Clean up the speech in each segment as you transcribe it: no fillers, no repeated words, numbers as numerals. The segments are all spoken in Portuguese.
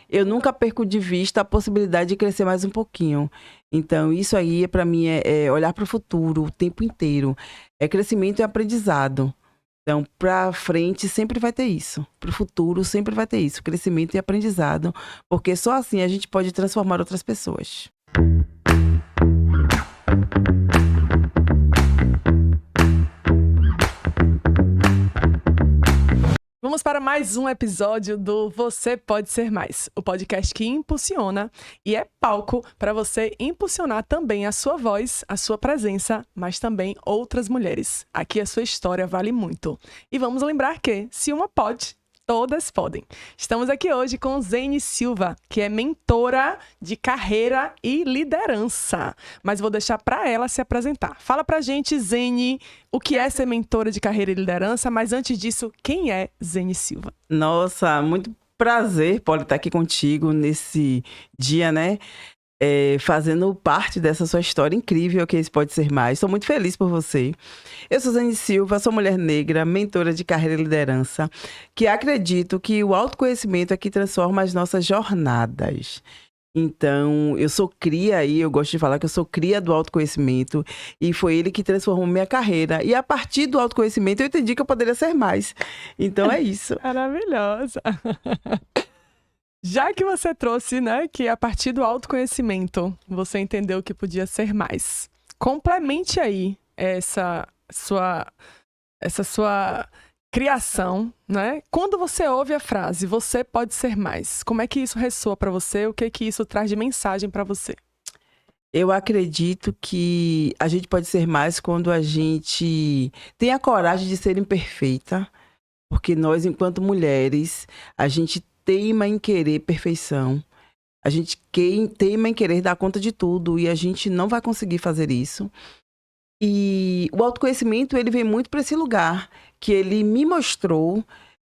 eu nunca perco de vista a possibilidade de crescer mais um pouquinho. Então, isso aí, para mim, é olhar para o futuro o tempo inteiro. É crescimento e aprendizado. Então, para frente sempre vai ter isso. Para o futuro sempre vai ter isso. Crescimento e aprendizado. Porque só assim a gente pode transformar outras pessoas. Vamos para mais um episódio do Você Pode Ser Mais, o podcast que impulsiona e é palco para você impulsionar também a sua voz, a sua presença, mas também outras mulheres. Aqui a sua história vale muito. E vamos lembrar que, se uma pode, todas podem. Estamos aqui hoje com Zene Silva, que é mentora de carreira e liderança. Mas vou deixar para ela se apresentar. Fala pra gente, Zene, o que é ser mentora de carreira e liderança, mas antes disso, quem é Zene Silva? Nossa, muito prazer, Polly, estar aqui contigo nesse dia, né? Fazendo parte dessa sua história incrível que esse Pode Ser Mais. Estou muito feliz por você. Eu sou Zene Silva, sou mulher negra, mentora de carreira e liderança, que acredito que o autoconhecimento é que transforma as nossas jornadas. Então, eu sou cria e eu gosto de falar que eu sou cria do autoconhecimento e foi ele que transformou minha carreira. E a partir do autoconhecimento eu entendi que eu poderia ser mais. Então é isso. Maravilhosa! Já que você trouxe, né, que a partir do autoconhecimento você entendeu que podia ser mais, complemente aí essa sua criação, né? Quando você ouve a frase, você pode ser mais, como é que isso ressoa para você? O que isso traz de mensagem para você? Eu acredito que a gente pode ser mais quando a gente tem a coragem de ser imperfeita, porque nós, enquanto mulheres, a gente teima em querer perfeição. A gente teima em querer dar conta de tudo e a gente não vai conseguir fazer isso. E o autoconhecimento, ele vem muito para esse lugar, que ele me mostrou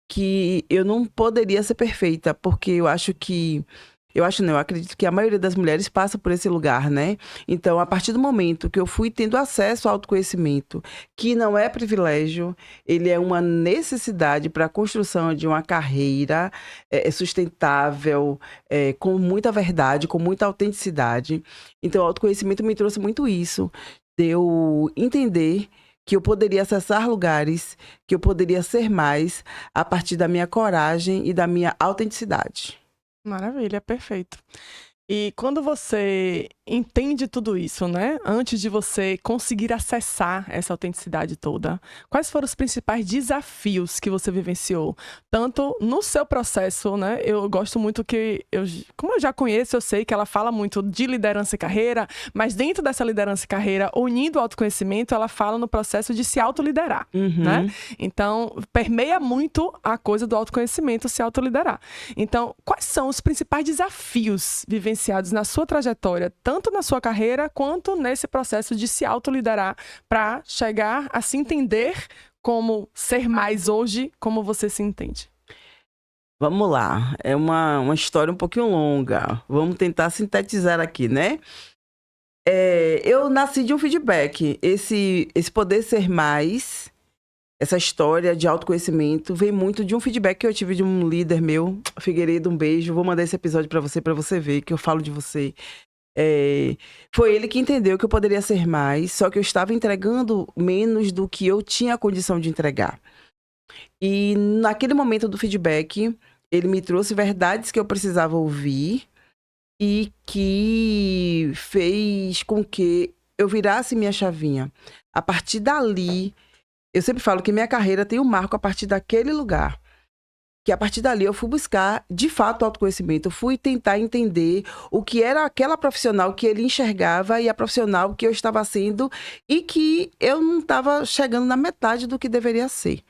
que eu não poderia ser perfeita, porque eu acredito que a maioria das mulheres passa por esse lugar, né? Então, a partir do momento que eu fui tendo acesso ao autoconhecimento, que não é privilégio, ele é uma necessidade para a construção de uma carreira sustentável, com muita verdade, com muita autenticidade. Então, o autoconhecimento me trouxe muito isso, de eu entender que eu poderia acessar lugares, que eu poderia ser mais a partir da minha coragem e da minha autenticidade. Maravilha, perfeito. E quando você entende tudo isso, né? Antes de você conseguir acessar essa autenticidade toda, quais foram os principais desafios que você vivenciou? Tanto no seu processo, né? Eu gosto muito como eu já conheço, eu sei que ela fala muito de liderança e carreira, mas dentro dessa liderança e carreira, unindo o autoconhecimento, ela fala no processo de se autoliderar, né? Então, permeia muito a coisa do autoconhecimento, se autoliderar. Então, quais são os principais desafios vivenciados na sua trajetória, tanto na sua carreira, quanto nesse processo de se autoliderar para chegar a se entender como ser mais hoje, como você se entende? Vamos lá, é uma história um pouquinho longa, vamos tentar sintetizar aqui, né? Eu nasci de um feedback, esse poder ser mais, essa história de autoconhecimento vem muito de um feedback que eu tive de um líder meu, Figueiredo, um beijo, vou mandar esse episódio para você ver que eu falo de você. Foi ele que entendeu que eu poderia ser mais, só que eu estava entregando menos do que eu tinha a condição de entregar. E naquele momento do feedback, ele me trouxe verdades que eu precisava ouvir e que fez com que eu virasse minha chavinha. A partir dali, eu sempre falo que minha carreira tem um marco a partir daquele lugar. Que a partir dali eu fui buscar, de fato, o autoconhecimento. Eu fui tentar entender o que era aquela profissional que ele enxergava e a profissional que eu estava sendo e que eu não estava chegando na metade do que deveria ser.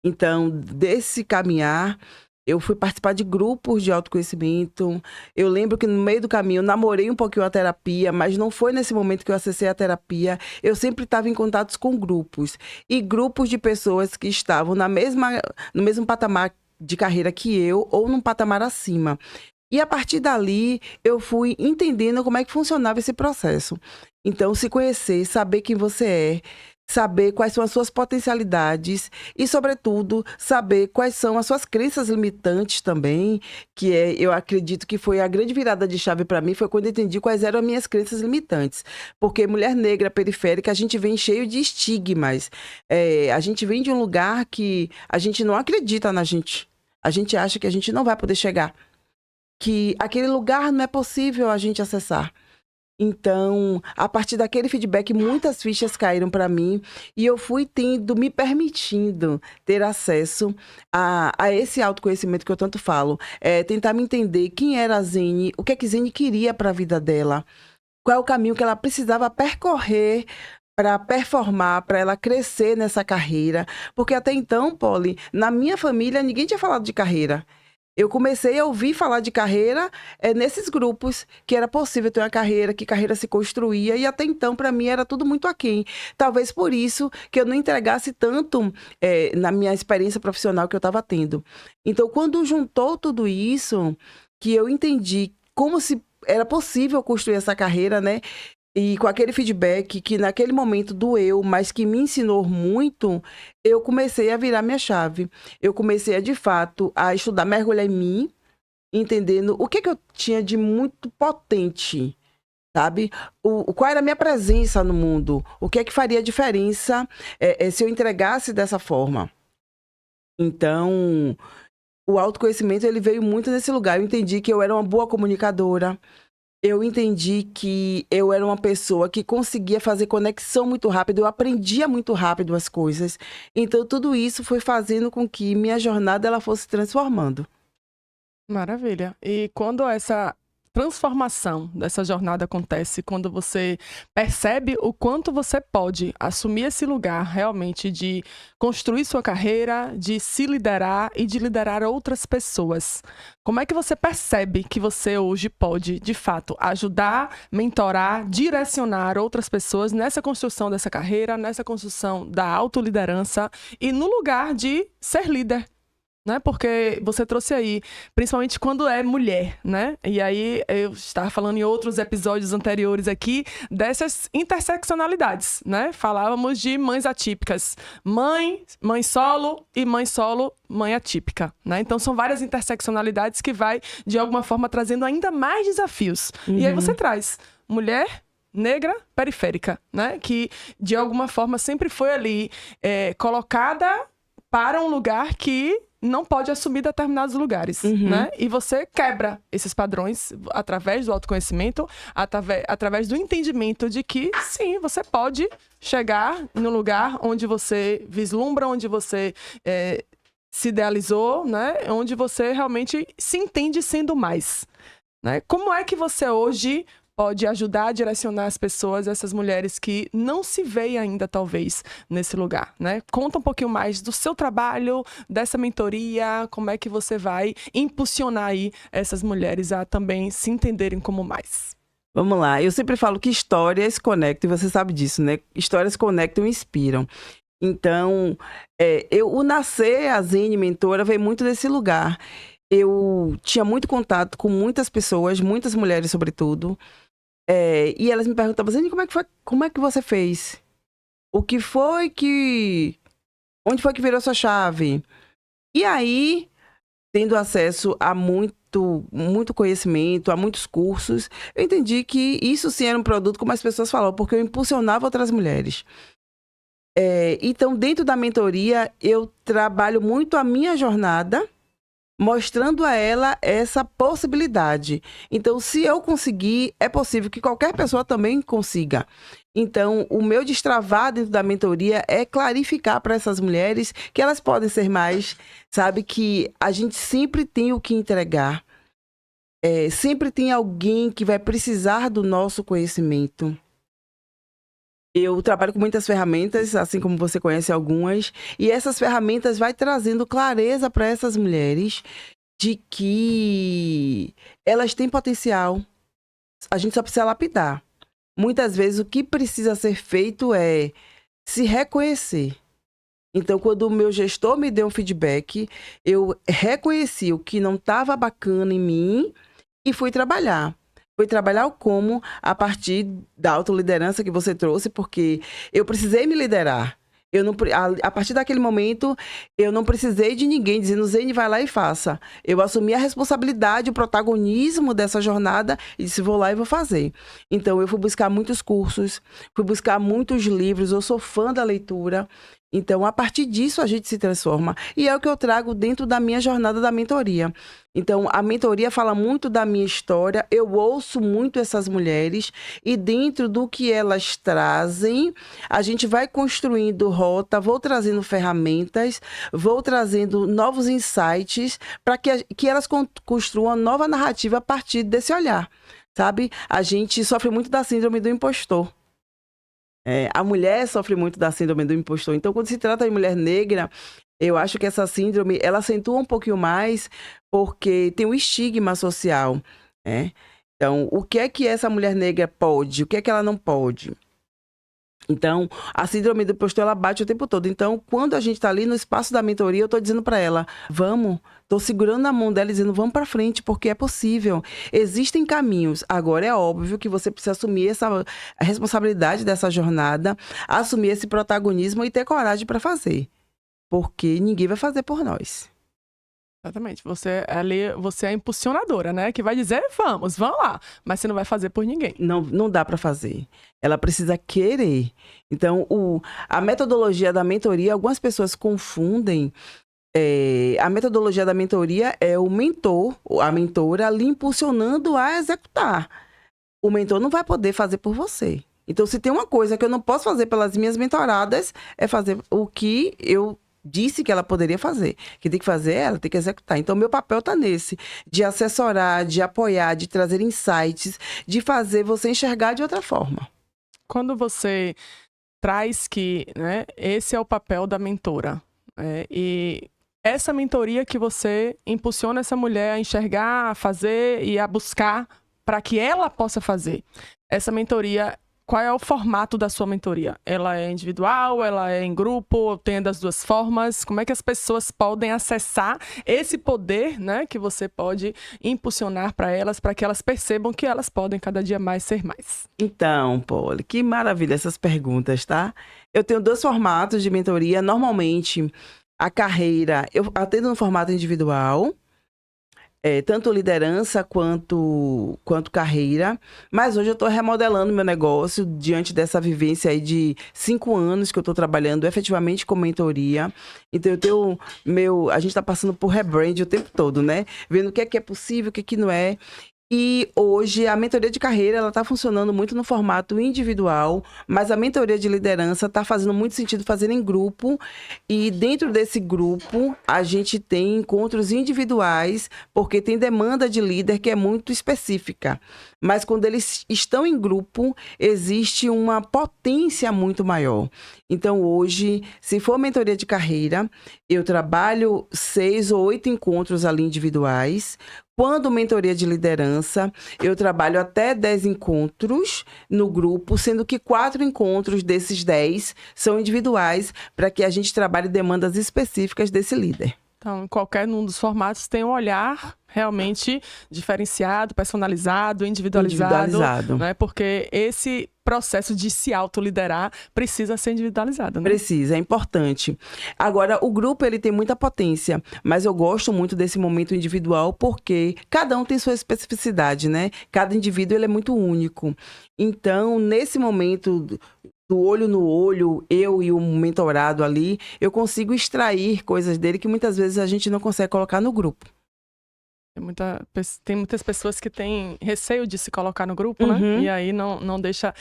Então, desse caminhar, eu fui participar de grupos de autoconhecimento. Eu lembro que no meio do caminho eu namorei um pouquinho a terapia, mas não foi nesse momento que eu acessei a terapia. Eu sempre estava em contatos com grupos. E grupos de pessoas que estavam no mesmo patamar de carreira que eu, ou num patamar acima. E a partir dali, eu fui entendendo como é que funcionava esse processo. Então, se conhecer, saber quem você é, saber quais são as suas potencialidades e, sobretudo, saber quais são as suas crenças limitantes também, que eu acredito que foi a grande virada de chave para mim, foi quando eu entendi quais eram as minhas crenças limitantes. Porque mulher negra, periférica, a gente vem cheio de estigmas. A gente vem de um lugar que a gente não acredita na gente. A gente acha que a gente não vai poder chegar. Que aquele lugar não é possível a gente acessar. Então, a partir daquele feedback, muitas fichas caíram para mim e eu fui me permitindo ter acesso a esse autoconhecimento que eu tanto falo. Tentar me entender quem era a Zene, o que é que Zene queria para a vida dela, qual é o caminho que ela precisava percorrer para performar, para ela crescer nessa carreira. Porque até então, Polly, na minha família, ninguém tinha falado de carreira. Eu comecei a ouvir falar de carreira nesses grupos, que era possível ter uma carreira, que carreira se construía, e até então, para mim, era tudo muito aquém. Talvez por isso que eu não entregasse tanto na minha experiência profissional que eu estava tendo. Então, quando juntou tudo isso, que eu entendi como se era possível construir essa carreira, né? E com aquele feedback que naquele momento doeu, mas que me ensinou muito, eu comecei a virar minha chave. Eu comecei, de fato, a estudar, mergulhar em mim, entendendo o que eu tinha de muito potente, sabe? Qual era a minha presença no mundo? O que é que faria diferença se eu entregasse dessa forma? Então, o autoconhecimento, ele veio muito nesse lugar. Eu entendi que eu era uma boa comunicadora. Eu entendi que eu era uma pessoa que conseguia fazer conexão muito rápido, eu aprendia muito rápido as coisas. Então, tudo isso foi fazendo com que minha jornada ela fosse transformando. Maravilha. E quando essa transformação dessa jornada acontece, quando você percebe o quanto você pode assumir esse lugar realmente de construir sua carreira, de se liderar e de liderar outras pessoas, como é que você percebe que você hoje pode, de fato, ajudar, mentorar, direcionar outras pessoas nessa construção dessa carreira, nessa construção da autoliderança e no lugar de ser líder? Né? Porque você trouxe aí, principalmente quando é mulher, né? E aí eu estava falando em outros episódios anteriores aqui dessas interseccionalidades, né? Falávamos de mães atípicas, mãe solo e mãe solo, mãe atípica, né? Então são várias interseccionalidades que vai de alguma forma trazendo ainda mais desafios. E aí você traz mulher negra periférica, né? Que de alguma forma sempre foi ali colocada para um lugar que não pode assumir determinados lugares, né? E você quebra esses padrões através do autoconhecimento, através do entendimento de que, sim, você pode chegar no lugar onde você vislumbra, onde você se idealizou, né? Onde você realmente se entende sendo mais, né? Como é que você hoje pode ajudar a direcionar as pessoas, essas mulheres que não se veem ainda, talvez, nesse lugar, né? Conta um pouquinho mais do seu trabalho, dessa mentoria, como é que você vai impulsionar aí essas mulheres a também se entenderem como mais. Vamos lá, eu sempre falo que histórias conectam, e você sabe disso, né? Histórias conectam e inspiram. Então, o nascer, a Zene Mentora, veio muito desse lugar. Eu tinha muito contato com muitas pessoas, muitas mulheres, sobretudo, e elas me perguntavam, Zene, como é que você fez? Onde foi que virou sua chave? E aí, tendo acesso a muito conhecimento, a muitos cursos, eu entendi que isso sim era um produto, como as pessoas falavam, porque eu impulsionava outras mulheres. Então, dentro da mentoria, eu trabalho muito a minha jornada, mostrando a ela essa possibilidade. Então, se eu conseguir, é possível que qualquer pessoa também consiga. Então, o meu destravar dentro da mentoria é clarificar para essas mulheres que elas podem ser mais, sabe? Que a gente sempre tem o que entregar. Sempre tem alguém que vai precisar do nosso conhecimento. Eu trabalho com muitas ferramentas, assim como você conhece algumas, e essas ferramentas vai trazendo clareza para essas mulheres de que elas têm potencial. A gente só precisa lapidar. Muitas vezes o que precisa ser feito é se reconhecer. Então, quando o meu gestor me deu um feedback, eu reconheci o que não estava bacana em mim e fui trabalhar. foi trabalhar o como a partir da autoliderança que você trouxe, porque eu precisei me liderar. Eu não, a partir daquele momento, eu não precisei de ninguém dizendo, Zene, vai lá e faça. Eu assumi a responsabilidade, o protagonismo dessa jornada e disse, vou lá e vou fazer. Então, eu fui buscar muitos cursos, fui buscar muitos livros, eu sou fã da leitura. Então, a partir disso, a gente se transforma. E é o que eu trago dentro da minha jornada da mentoria. Então, a mentoria fala muito da minha história, eu ouço muito essas mulheres e dentro do que elas trazem, a gente vai construindo rota, vou trazendo ferramentas, vou trazendo novos insights para que elas construam uma nova narrativa a partir desse olhar, sabe? A gente sofre muito da síndrome do impostor. A mulher sofre muito da síndrome do impostor. Então, quando se trata de mulher negra, eu acho que essa síndrome, ela acentua um pouquinho mais porque tem um estigma social, né? Então, o que é que essa mulher negra pode? O que é que ela não pode? Então, a síndrome do impostor, ela bate o tempo todo. Então, quando a gente está ali no espaço da mentoria, eu estou dizendo para ela, vamos, estou segurando na mão dela e dizendo, vamos para frente, porque é possível. Existem caminhos. Agora, é óbvio que você precisa assumir a responsabilidade dessa jornada, assumir esse protagonismo e ter coragem para fazer. Porque ninguém vai fazer por nós. Exatamente. Você é a impulsionadora, né? Que vai dizer, vamos lá. Mas você não vai fazer por ninguém. Não dá para fazer. Ela precisa querer. Então, a metodologia da mentoria, algumas pessoas confundem. A metodologia da mentoria é o mentor, a mentora, lhe impulsionando a executar. O mentor não vai poder fazer por você. Então, se tem uma coisa que eu não posso fazer pelas minhas mentoradas, é fazer o que eu disse que ela poderia fazer. Que tem que fazer, ela tem que executar. Então, meu papel está nesse, de assessorar, de apoiar, de trazer insights, de fazer você enxergar de outra forma. Quando você traz que, né, esse é o papel da mentora, e essa mentoria que você impulsiona essa mulher a enxergar, a fazer e a buscar para que ela possa fazer. Essa mentoria, qual é o formato da sua mentoria? Ela é individual, ela é em grupo, tem das duas formas? Como é que as pessoas podem acessar esse poder, né, que você pode impulsionar para que elas percebam que elas podem cada dia mais ser mais? Então, Poli, que maravilha essas perguntas, tá? Eu tenho 2 formatos de mentoria. Normalmente, a carreira, eu atendo no formato individual, tanto liderança quanto carreira, mas hoje eu estou remodelando meu negócio diante dessa vivência aí de 5 anos que eu estou trabalhando efetivamente com mentoria. Então eu tenho a gente está passando por rebrand o tempo todo, né? Vendo o que é possível, o que não é. E hoje a mentoria de carreira ela está funcionando muito no formato individual, mas a mentoria de liderança está fazendo muito sentido fazer em grupo. E dentro desse grupo a gente tem encontros individuais, porque tem demanda de líder que é muito específica. Mas quando eles estão em grupo, existe uma potência muito maior. Então hoje, se for mentoria de carreira, eu trabalho 6 ou 8 encontros ali individuais. Quando mentoria de liderança, eu trabalho até 10 encontros no grupo, sendo que 4 encontros desses 10 são individuais, para que a gente trabalhe demandas específicas desse líder. Então, em qualquer um dos formatos tem um olhar realmente diferenciado, personalizado, individualizado. Né? Porque esse processo de se autoliderar precisa ser individualizado, né? Precisa, é importante. Agora, o grupo ele tem muita potência, mas eu gosto muito desse momento individual porque cada um tem sua especificidade, né? Cada indivíduo ele é muito único. Então, nesse momento do olho no olho, eu e o mentorado ali, eu consigo extrair coisas dele que muitas vezes a gente não consegue colocar no grupo. Tem muitas pessoas que têm receio de se colocar no grupo, né? E aí não deixa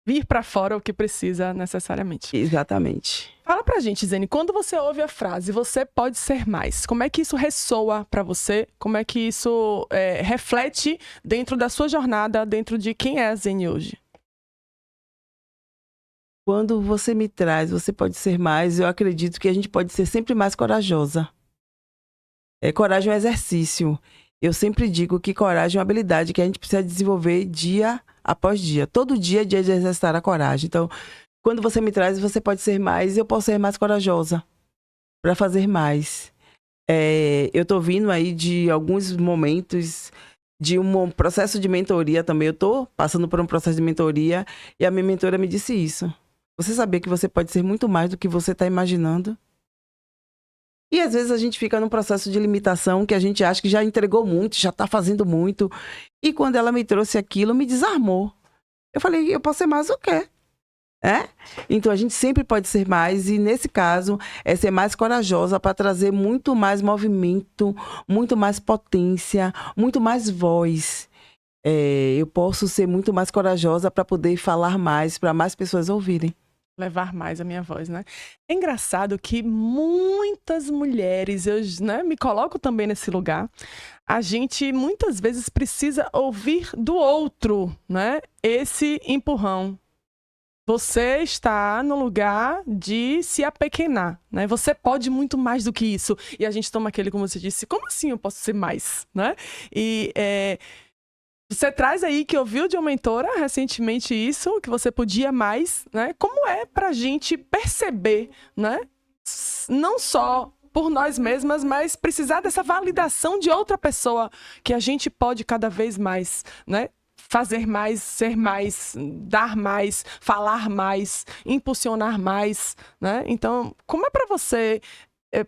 vir para fora o que precisa necessariamente. Exatamente. Fala pra gente, Zene, quando você ouve a frase, você pode ser mais, como é que isso ressoa para você? Como é que isso reflete dentro da sua jornada, dentro de quem é a Zene hoje? Quando você me traz, você pode ser mais, eu acredito que a gente pode ser sempre mais corajosa. Coragem é um exercício. Eu sempre digo que coragem é uma habilidade que a gente precisa desenvolver dia após dia. Todo dia é dia de exercitar a coragem. Então, quando você me traz, você pode ser mais, eu posso ser mais corajosa para fazer mais. Eu tô vindo aí de alguns momentos de um processo de mentoria também. Eu tô passando por um processo de mentoria e a minha mentora me disse isso. Você sabia que você pode ser muito mais do que você está imaginando? E às vezes a gente fica num processo de limitação que a gente acha que já entregou muito, já está fazendo muito. E quando ela me trouxe aquilo, me desarmou. Eu falei, eu posso ser mais o quê? Então a gente sempre pode ser mais, e nesse caso é ser mais corajosa para trazer muito mais movimento, muito mais potência, muito mais voz. Eu posso ser muito mais corajosa para poder falar mais, para mais pessoas ouvirem. Levar mais a minha voz, né? É engraçado que muitas mulheres, eu, né, me coloco também nesse lugar, a gente muitas vezes precisa ouvir do outro, né? Esse empurrão. Você está no lugar de se apequenar, né? Você pode muito mais do que isso. E a gente toma aquele, como você disse, como assim eu posso ser mais, né? E você traz aí que ouviu de uma mentora recentemente isso, que você podia mais, né? Como é pra gente perceber, né? Não só por nós mesmas, mas precisar dessa validação de outra pessoa, que a gente pode cada vez mais, né? Fazer mais, ser mais, dar mais, falar mais, impulsionar mais, né? Então, como é para você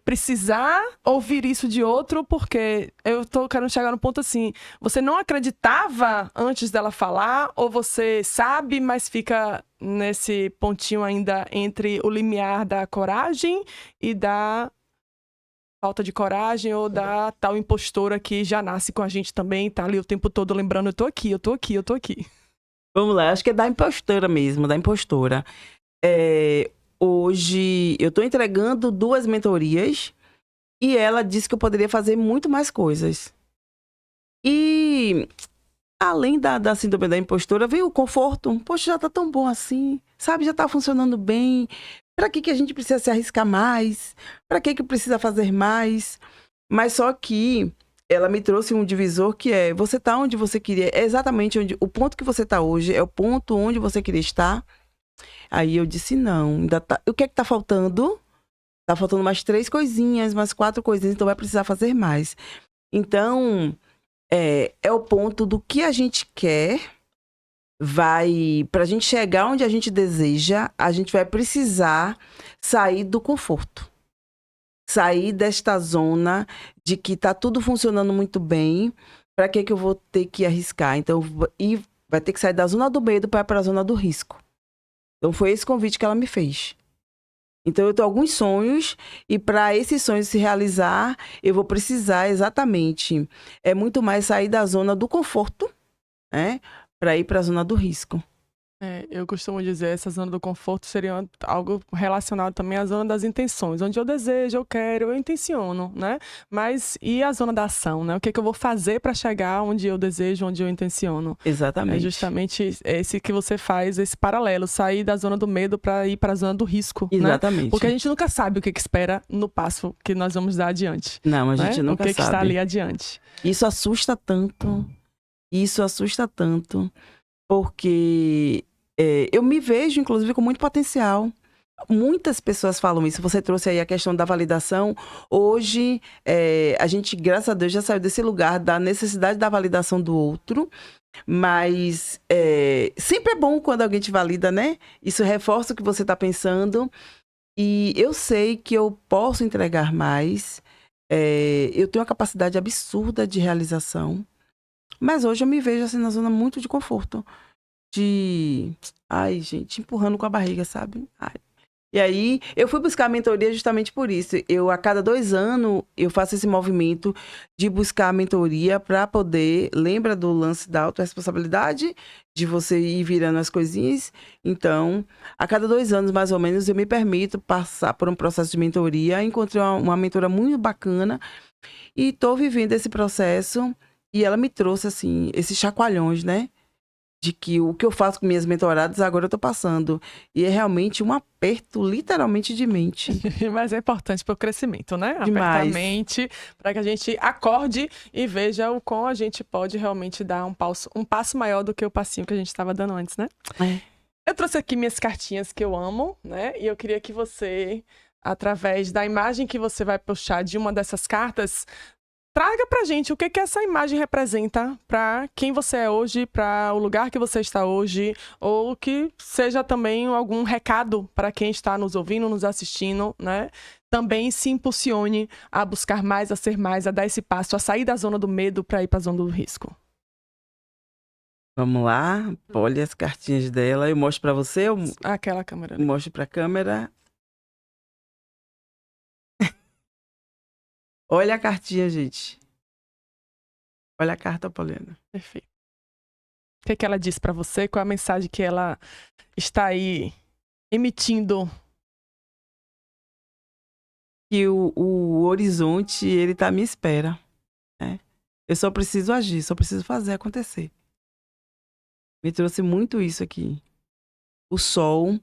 precisar ouvir isso de outro? Porque eu tô querendo chegar no ponto assim, você não acreditava antes dela falar, ou você sabe, mas fica nesse pontinho ainda entre o limiar da coragem e da falta de coragem, ou da tal impostora que já nasce com a gente também, tá ali o tempo todo lembrando, eu tô aqui, eu tô aqui, eu tô aqui. Vamos lá, acho que é da impostora mesmo, da impostora. Hoje eu tô entregando 2 mentorias e ela disse que eu poderia fazer muito mais coisas. E além da síndrome da impostora, veio o conforto. Poxa, já tá tão bom assim, sabe? Já tá funcionando bem. Pra que a gente precisa se arriscar mais? Pra que precisa fazer mais? Mas só que ela me trouxe um divisor que é, você tá onde você queria, é exatamente onde, o ponto que você tá hoje é o ponto onde você queria estar. Aí eu disse, não, ainda tá, o que é que tá faltando? Tá faltando mais 3 coisinhas, mais 4 coisinhas, então vai precisar fazer mais. Então, é o ponto do que a gente quer, pra gente chegar onde a gente deseja, a gente vai precisar sair do conforto. Sair desta zona de que tá tudo funcionando muito bem, para que eu vou ter que arriscar? Então, e vai ter que sair da zona do medo para a zona do risco. Então, foi esse convite que ela me fez. Então, eu tenho alguns sonhos, e para esses sonhos se realizar, eu vou precisar exatamente, muito mais sair da zona do conforto, né, para ir para a zona do risco. Eu costumo dizer, essa zona do conforto seria algo relacionado também à zona das intenções, onde eu desejo, eu quero, eu intenciono, né? Mas e a zona da ação, né? O que é que eu vou fazer para chegar onde eu desejo, onde eu intenciono? Exatamente. É justamente esse que você faz, esse paralelo, sair da zona do medo para ir para a zona do risco, exatamente, né? Porque a gente nunca sabe o que espera no passo que nós vamos dar adiante. Não, a gente nunca sabe. O que está ali adiante. Isso assusta tanto, porque eu me vejo, inclusive, com muito potencial. Muitas pessoas falam isso. Você trouxe aí a questão da validação. Hoje, a gente, graças a Deus, já saiu desse lugar da necessidade da validação do outro. Mas sempre é bom quando alguém te valida, né? Isso reforça o que você está pensando. E eu sei que eu posso entregar mais. Eu tenho uma capacidade absurda de realização. Mas hoje eu me vejo assim na zona muito de conforto. Ai, gente, empurrando com a barriga, sabe? Ai. E aí, eu fui buscar a mentoria justamente por isso. A cada 2 anos, eu faço esse movimento de buscar a mentoria para poder... Lembra do lance da autorresponsabilidade? De você ir virando as coisinhas? Então, a cada 2 anos, mais ou menos, eu me permito passar por um processo de mentoria. Encontrei uma mentora muito bacana e estou vivendo esse processo. E ela me trouxe, assim, esses chacoalhões, né? De que o que eu faço com minhas mentoradas, agora eu tô passando. E é realmente um aperto, literalmente, de mente. Mas é importante para o crescimento, né? Demais. Apertar a mente, para que a gente acorde e veja o quão a gente pode realmente dar um passo maior do que o passinho que a gente estava dando antes, né? Eu trouxe aqui minhas cartinhas que eu amo, né? E eu queria que você, através da imagem que você vai puxar de uma dessas cartas, traga pra gente o que que essa imagem representa para quem você é hoje, para o lugar que você está hoje, ou que seja também algum recado para quem está nos ouvindo, nos assistindo, né? Também se impulsione a buscar mais, a ser mais, a dar esse passo, a sair da zona do medo para ir para a zona do risco. Vamos lá, olha as cartinhas dela. Eu mostro para você, eu Aquela câmera ali. mostro para a câmera. Olha a cartinha, gente. Olha a carta, Poliana. Perfeito. O que ela diz para você? Qual a mensagem que ela está aí emitindo? Que o horizonte, ele tá à minha espera, né? Eu só preciso agir, só preciso fazer acontecer. Me trouxe muito isso aqui. O sol,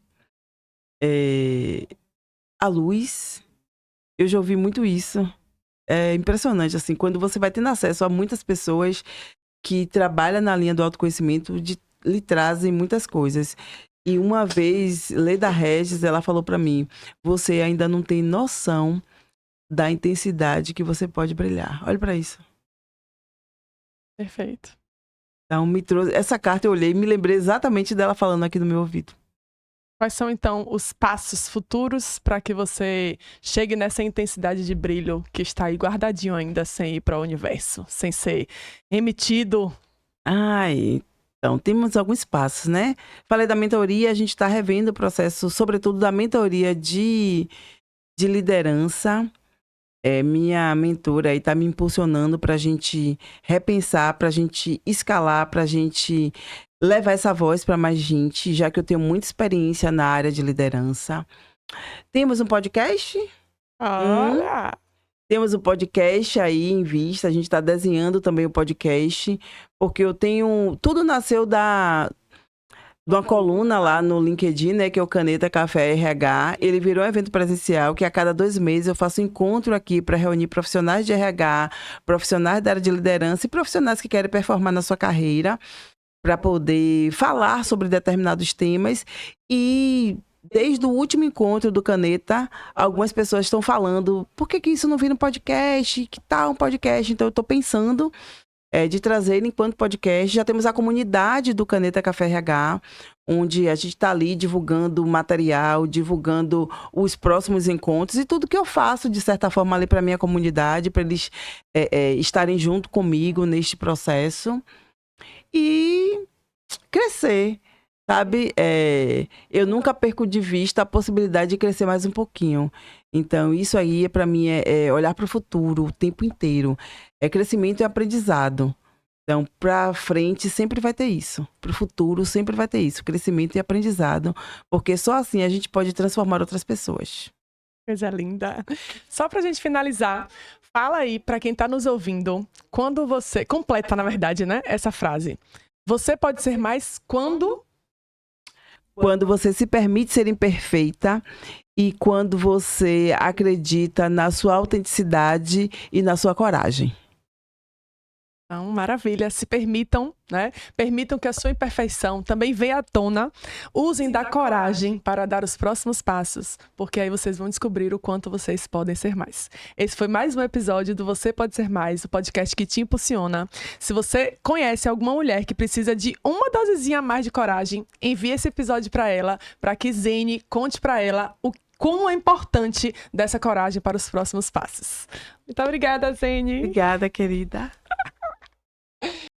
a luz. Eu já ouvi muito isso. É impressionante, assim, quando você vai tendo acesso a muitas pessoas que trabalham na linha do autoconhecimento, lhe trazem muitas coisas. E uma vez, Leda Regis, ela falou para mim, você ainda não tem noção da intensidade que você pode brilhar. Olha para isso. Perfeito. Então, me trouxe... Essa carta eu olhei e me lembrei exatamente dela falando aqui no meu ouvido. Quais são, então, os passos futuros para que você chegue nessa intensidade de brilho que está aí guardadinho ainda, sem ir para o universo, sem ser emitido? Então, temos alguns passos, né? Falei da mentoria, a gente está revendo o processo, sobretudo da mentoria de liderança. Minha mentora aí está me impulsionando para a gente repensar, para a gente escalar, para a gente levar essa voz para mais gente, já que eu tenho muita experiência na área de liderança. Temos um podcast? Olha! Temos um podcast aí em vista, a gente está desenhando também o podcast, porque eu tenho... Tudo nasceu de uma coluna lá no LinkedIn, né, que é o Caneta Café RH. Ele virou um evento presencial que a cada 2 meses eu faço um encontro aqui para reunir profissionais de RH, profissionais da área de liderança e profissionais que querem performar na sua carreira, para poder falar sobre determinados temas. E desde o último encontro do Caneta, algumas pessoas estão falando, por que isso não vira um podcast? Que tal um podcast? Então eu estou pensando de trazer enquanto podcast. Já temos a comunidade do Caneta Café RH, onde a gente está ali divulgando material, divulgando os próximos encontros e tudo que eu faço, de certa forma, ali para a minha comunidade, para eles estarem junto comigo neste processo e crescer, sabe? Eu nunca perco de vista a possibilidade de crescer mais um pouquinho. Então, isso aí, para mim, é olhar para o futuro o tempo inteiro. É crescimento e aprendizado. Então, para frente sempre vai ter isso. Para o futuro sempre vai ter isso. Crescimento e aprendizado. Porque só assim a gente pode transformar outras pessoas. Coisa linda. Só pra gente finalizar, fala aí para quem tá nos ouvindo, quando você... Completa, na verdade, né? Essa frase. Você pode ser mais quando... Quando você se permite ser imperfeita e quando você acredita na sua autenticidade e na sua coragem. Então, maravilha. Se permitam, né? Permitam que a sua imperfeição também venha à tona. Usem da coragem para dar os próximos passos, porque aí vocês vão descobrir o quanto vocês podem ser mais. Esse foi mais um episódio do Você Pode Ser Mais, o podcast que te impulsiona. Se você conhece alguma mulher que precisa de uma dosezinha a mais de coragem, envie esse episódio para ela, para que Zene conte para ela o como é importante dessa coragem para os próximos passos. Muito obrigada, Zene. Obrigada, querida.